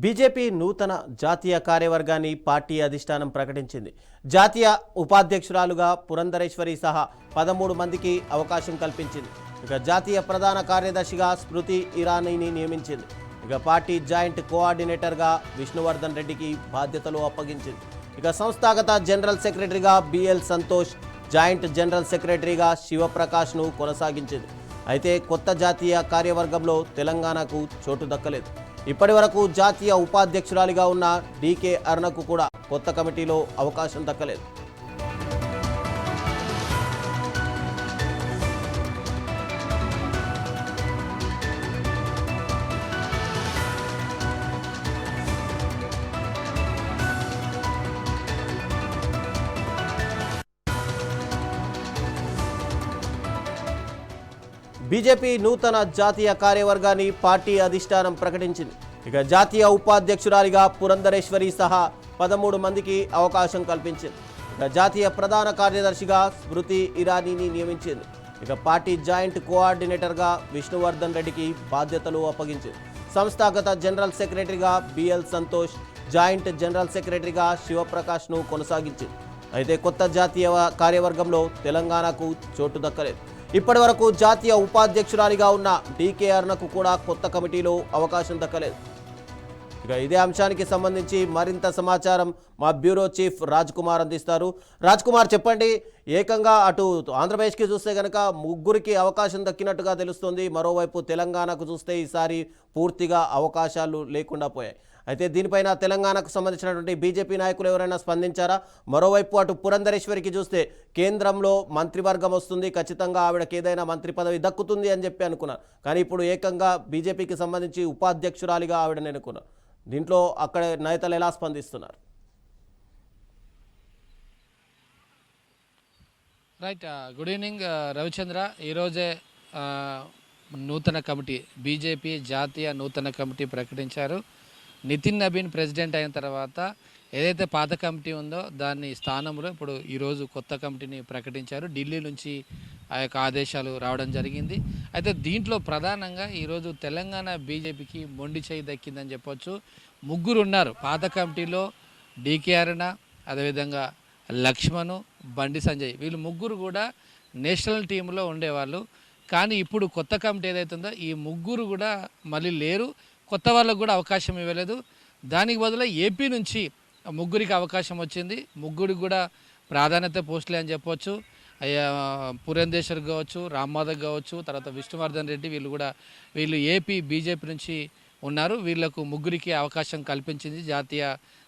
BJP నూతన జాతీయ కార్యవర్గాన్ని party అధిష్టానం ప్రకటించింది. జాతీయ ఉపాధ్యక్షురాలుగా పురంధరేశ్వరి సహా 13 మందికి అవకాశం కల్పించింది. ఇక జాతీయ ప్రధాన కార్యదర్శిగా స్మృతి ఇరానీని నియమించింది. ఇక పార్టీ జాయింట్ కోఆర్డినేటర్గా విష్ణువర్ధన్ రెడ్డికి బాధ్యతలు అప్పగించింది. ఇక సంస్థాగత జనరల్ సెక్రటరీగా బిఎల్ సంతోష్, జాయింట్ జనరల్ సెక్రటరీగా శివప్రకాష్ను కొనసాగించింది. అయితే కొత్త జాతీయ కార్యవర్గంలో తెలంగాణకు చోటు దక్కలేదు. ఇప్పటి వరకు జాతీయ ఉపాధ్యక్షురాలిగా ఉన్న డీకే అరుణకు కూడా కొత్త కమిటీలో అవకాశం దక్కలేదు. బీజేపీ నూతన జాతీయ కార్యవర్గాన్ని పార్టీ అధిష్టానం ప్రకటించింది. ఇక జాతీయ ఉపాధ్యక్షురాలిగా పురంధరేశ్వరి సహా 13 మందికి అవకాశం కల్పించింది. ఇక జాతీయ ప్రధాన కార్యదర్శిగా స్మృతి ఇరానీని నియమించింది. ఇక పార్టీ జాయింట్ కోఆర్డినేటర్గా విష్ణువర్ధన్ రెడ్డికి బాధ్యతలు అప్పగించింది. సంస్థాగత జనరల్ సెక్రటరీగా బిఎల్ సంతోష్, జాయింట్ జనరల్ సెక్రటరీగా శివప్రకాష్ను కొనసాగించింది. అయితే కొత్త జాతీయ కార్యవర్గంలో తెలంగాణకు చోటు దక్కలేదు. ఇప్పటి వరకు జాతీయ ఉపాధ్యక్షురాలిగా ఉన్న డీకే అరుణకు కూడా కొత్త కమిటీలో అవకాశం దక్కలేదు. ఇక ఇదే అంశానికి సంబంధించి మరింత సమాచారం మా బ్యూరో చీఫ్ రాజ్ కుమార్ అందిస్తారు. రాజ్ కుమార్, చెప్పండి. ఏకంగా అటు ఆంధ్రప్రదేశ్కి చూస్తే కనుక 3 అవకాశం దక్కినట్టుగా తెలుస్తుంది. మరోవైపు తెలంగాణకు చూస్తే ఈసారి పూర్తిగా అవకాశాలు లేకుండా పోయాయి. అయితే దీనిపైన తెలంగాణకు సంబంధించినటువంటి బీజేపీ నాయకులు ఎవరైనా స్పందించారా? మరోవైపు అటు పురంధరేశ్వరికి చూస్తే కేంద్రంలో మంత్రివర్గం వస్తుంది, ఖచ్చితంగా ఆవిడకి ఏదైనా మంత్రి పదవి దక్కుతుంది అని చెప్పి అనుకున్నారు. కానీ ఇప్పుడు ఏకంగా బీజేపీకి సంబంధించి ఉపాధ్యక్షురాలిగా ఆవిడని అనుకున్నారు. దీంట్లో అక్కడ నేతలు ఎలా స్పందిస్తున్నారు? రైట్. Good evening Ravichandra. ఈరోజే నూతన కమిటీ, బీజేపీ జాతీయ నూతన కమిటీ ప్రకటించారు. నితిన్ నబీన్ ప్రెసిడెంట్ అయిన తర్వాత ఏదైతే పాత కమిటీ ఉందో దాని స్థానంలో ఇప్పుడు ఈరోజు కొత్త కమిటీని ప్రకటించారు. ఢిల్లీ నుంచి ఆ యొక్క ఆదేశాలు రావడం జరిగింది. అయితే దీంట్లో ప్రధానంగా ఈరోజు తెలంగాణ బీజేపీకి మొండి చేయి దక్కిందని చెప్పొచ్చు. 3 ఉన్నారు పాత కమిటీలో. డీకే అరుణ, అదేవిధంగా లక్ష్మణ్, బండి సంజయ్, వీళ్ళు 3 కూడా నేషనల్ టీంలో ఉండేవాళ్ళు. కానీ ఇప్పుడు కొత్త కమిటీ ఏదైతుందో ఈ 3 కూడా మళ్ళీ లేరు. కొత్త వాళ్ళకు కూడా అవకాశం ఇవ్వలేదు. దానికి బదులు ఏపీ నుంచి 3 అవకాశం వచ్చింది. 3 కూడా ప్రాధాన్యత పోస్టులే అని చెప్పవచ్చు. పురంధేశ్వర్ కావచ్చు, రామ్మాధవ్ కావచ్చు, తర్వాత విష్ణువర్ధన్ రెడ్డి, వీళ్ళు ఏపీ బీజేపీ నుంచి ఉన్నారు. వీళ్లకు 3 అవకాశం కల్పించింది జాతీయ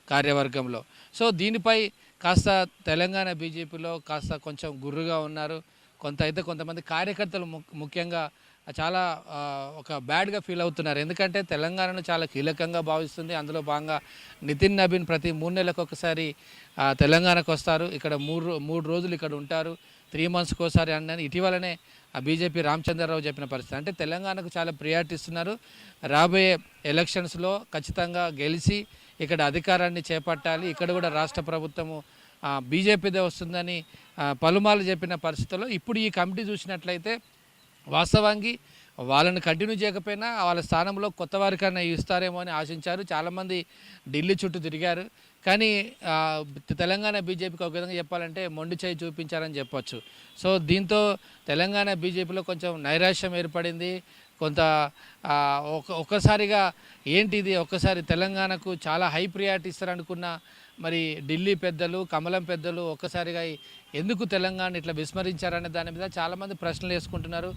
కార్యవర్గంలో. సో దీనిపై కాస్త తెలంగాణ బీజేపీలో కాస్త కొంచెం గుర్రుగా ఉన్నారు. కొంతమంది కార్యకర్తలు ముఖ్యంగా చాలా ఒక బ్యాడ్గా ఫీల్ అవుతున్నారు. ఎందుకంటే తెలంగాణను చాలా కీలకంగా భావిస్తుంది. అందులో భాగంగా నితిన్ నబీన్ ప్రతి 3 నెలలకు ఒకసారి తెలంగాణకు వస్తారు. ఇక్కడ 3 రోజులు ఇక్కడ ఉంటారు. 3 మంత్స్కి ఒకసారి అన్నది ఇటీవలనే బీజేపీ రామచంద్రరావు చెప్పిన పరిస్థితి. అంటే తెలంగాణకు చాలా ప్రియారిటీ ఇస్తున్నారు. రాబోయే ఎలక్షన్స్లో ఖచ్చితంగా గెలిచి ఇక్కడ అధికారాన్ని చేపట్టాలి, ఇక్కడ కూడా రాష్ట్ర ప్రభుత్వము బీజేపీదే వస్తుందని పలుమార్లు చెప్పిన పరిస్థితుల్లో ఇప్పుడు ఈ కమిటీ చూసినట్లయితే వాస్తవానికి వాళ్ళని కంటిన్యూ చేయకపోయినా వాళ్ళ స్థానంలో కొత్త వారికన్నా ఇస్తారేమో అని ఆశించారు. చాలామంది ఢిల్లీ చుట్టూ తిరిగారు. కానీ తెలంగాణ బీజేపీకి ఒక విధంగా చెప్పాలంటే మొండి చేయి చూపించారని చెప్పొచ్చు. సో దీంతో తెలంగాణ బీజేపీలో కొంచెం నైరాశ్యం ఏర్పడింది. ఒక్కసారిగా ఏంటిది, ఒక్కసారి తెలంగాణకు చాలా హై ప్రియారిటీ ఇస్తారనుకున్న మరి ఢిల్లీ పెద్దలు, కమలం పెద్దలు ఒక్కసారిగా ఎందుకు తెలంగాణ ఇట్లా విస్మరించారనే దాని మీద చాలామంది ప్రశ్నలు వేసుకుంటున్నారు.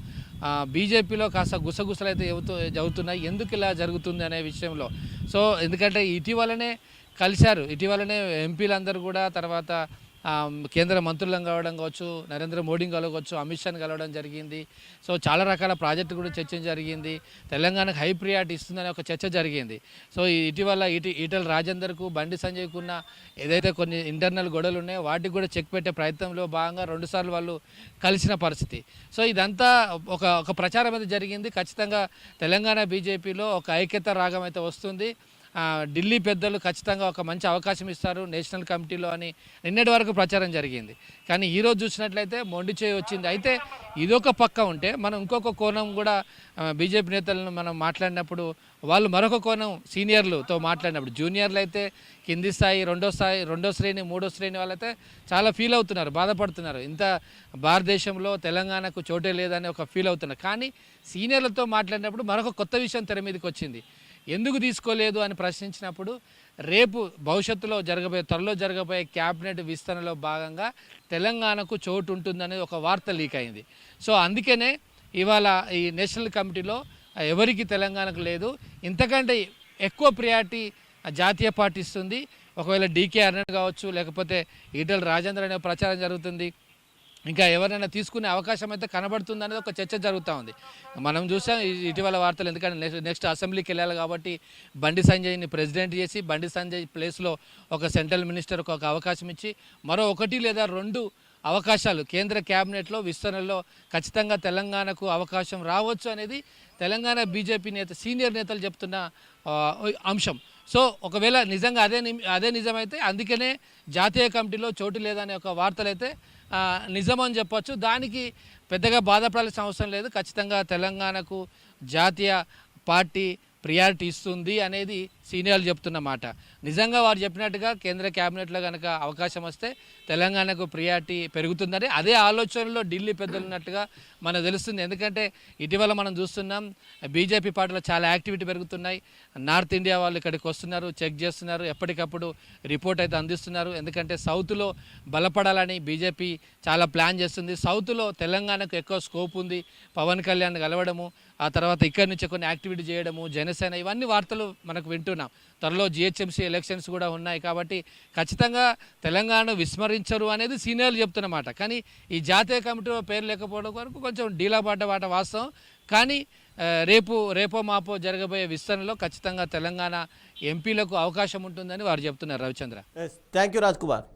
బీజేపీలో కాస్త గుసగుసలు అయితే జరుగుతున్నాయి, ఎందుకు ఇలా జరుగుతుంది అనే విషయంలో. సో ఎందుకంటే ఇటీవలనే కలిశారు, ఇటీవలనే ఎంపీలందరూ కూడా, తర్వాత కేంద్ర మంత్రులను కలవడం కావచ్చు, నరేంద్ర మోడీని కలవచ్చు, అమిత్ షాని కలవడం జరిగింది. సో చాలా రకాల ప్రాజెక్టు కూడా చర్చ జరిగింది. తెలంగాణకు హై ప్రియారిటీ ఇస్తుందనే ఒక చర్చ జరిగింది. సో ఇటీవల ఈటల రాజేందర్కు, బండి సంజయ్కు ఉన్న ఏదైతే కొన్ని ఇంటర్నల్ గొడవలు ఉన్నాయో వాటికి కూడా చెక్ పెట్టే ప్రయత్నంలో భాగంగా 2 సార్లు వాళ్ళు కలిసిన పరిస్థితి. సో ఇదంతా ఒక ప్రచారం అయితే జరిగింది. ఖచ్చితంగా తెలంగాణ బీజేపీలో ఒక ఐక్యత రాగం అయితే వస్తుంది. ఢిల్లీ పెద్దలు ఖచ్చితంగా ఒక మంచి అవకాశం ఇస్తారు నేషనల్ కమిటీలో అని నిన్నటి వరకు ప్రచారం జరిగింది. కానీ ఈరోజు చూసినట్లయితే మొండి చేయి వచ్చింది. అయితే ఇదొక పక్క ఉంటే మనం ఇంకొక కోణం కూడా బీజేపీ నేతలను మనం మాట్లాడినప్పుడు వాళ్ళు మరొక కోణం సీనియర్లతో మాట్లాడినప్పుడు, జూనియర్లు అయితే కింది స్థాయి రెండో శ్రేణి మూడో శ్రేణి వాళ్ళైతే చాలా ఫీల్ అవుతున్నారు, బాధపడుతున్నారు. ఇంత భారతదేశంలో తెలంగాణకు చోటే లేదని ఒక ఫీల్ అవుతున్నారు. కానీ సీనియర్లతో మాట్లాడినప్పుడు మరొక కొత్త విషయం తెర మీదకి వచ్చింది. ఎందుకు తీసుకోలేదు అని ప్రశ్నించినప్పుడు రేపు భవిష్యత్తులో త్వరలో జరగబోయే క్యాబినెట్ విస్తరణలో భాగంగా తెలంగాణకు చోటు ఉంటుందనేది ఒక వార్త లీక్ అయింది. సో అందుకనే ఇవాళ ఈ నేషనల్ కమిటీలో ఎవరికి తెలంగాణకు లేదు, ఇంతకంటే ఎక్కువ ప్రియారిటీ జాతీయ పార్టీ ఇస్తుంది. ఒకవేళ డీకే అర్నడ్ కావచ్చు, లేకపోతే ఈటెల రాజేందర్ అనే ప్రచారం జరుగుతుంది, ఇంకా ఎవరైనా తీసుకునే అవకాశం అయితే కనబడుతుంది అనేది ఒక చర్చ జరుగుతూ ఉంది. మనం చూసాం ఇటీవల వార్తలు, ఎందుకంటే నెక్స్ట్ అసెంబ్లీకి వెళ్ళాలి కాబట్టి బండి సంజయ్ని ప్రెసిడెంట్ చేసి బండి సంజయ్ ప్లేస్లో ఒక సెంట్రల్ మినిస్టర్కి ఒక అవకాశం ఇచ్చి మరో 1 లేదా 2 అవకాశాలు కేంద్ర క్యాబినెట్లో విస్తరణలో ఖచ్చితంగా తెలంగాణకు అవకాశం రావచ్చు అనేది తెలంగాణ బీజేపీ సీనియర్ నేతలు చెప్తున్న అంశం. సో ఒకవేళ నిజంగా అదే నిజమైతే అందుకనే జాతీయ కమిటీలో చోటు లేదనే ఒక వార్తలైతే నిజమని చెప్పొచ్చు. దానికి పెద్దగా బాధపడాల్సిన అవసరం లేదు. ఖచ్చితంగా తెలంగాణకు జాతీయ పార్టీ ప్రియారిటీ ఇస్తుంది అనేది సీనియర్లు చెప్తున్న మాట. నిజంగా వారు చెప్పినట్టుగా కేంద్ర క్యాబినెట్లో కనుక అవకాశం వస్తే తెలంగాణకు ప్రియారిటీ పెరుగుతుందని అదే ఆలోచనలో ఢిల్లీ పెద్దలు ఉన్నట్టుగా మనకు తెలుస్తుంది. ఎందుకంటే ఇటీవల మనం చూస్తున్నాం బీజేపీ పార్టీలో చాలా యాక్టివిటీ పెరుగుతున్నాయి. నార్త్ ఇండియా వాళ్ళు ఇక్కడికి వస్తున్నారు, చెక్ చేస్తున్నారు, ఎప్పటికప్పుడు రిపోర్ట్ అయితే అందిస్తున్నారు. ఎందుకంటే సౌత్లో బలపడాలని బీజేపీ చాలా ప్లాన్ చేస్తుంది. సౌత్లో తెలంగాణకు ఎక్కువ స్కోప్ ఉంది. పవన్ కళ్యాణ్ కలవడము, ఆ తర్వాత ఇక్కడి నుంచి కొన్ని యాక్టివిటీ చేయడము, జనసేన, ఇవన్నీ వార్తలు మనకు వింటున్నాం. త్వరలో జిహెచ్ఎంసీ ఎలక్షన్స్ కూడా ఉన్నాయి కాబట్టి ఖచ్చితంగా తెలంగాణ విస్మరించరు అనేది సీనియర్లు చెప్తున్నమాట. కానీ ఈ జాతీయ కమిటీలో పేరు లేకపోవడం వరకు కొంచెం డీలాబాట వాస్తవం. కానీ రేపో మాపో జరగబోయే విస్తరణలో ఖచ్చితంగా తెలంగాణ ఎంపీలకు అవకాశం ఉంటుందని వారు చెప్తున్నారు. Ravichandra, thank you Raj Kumar.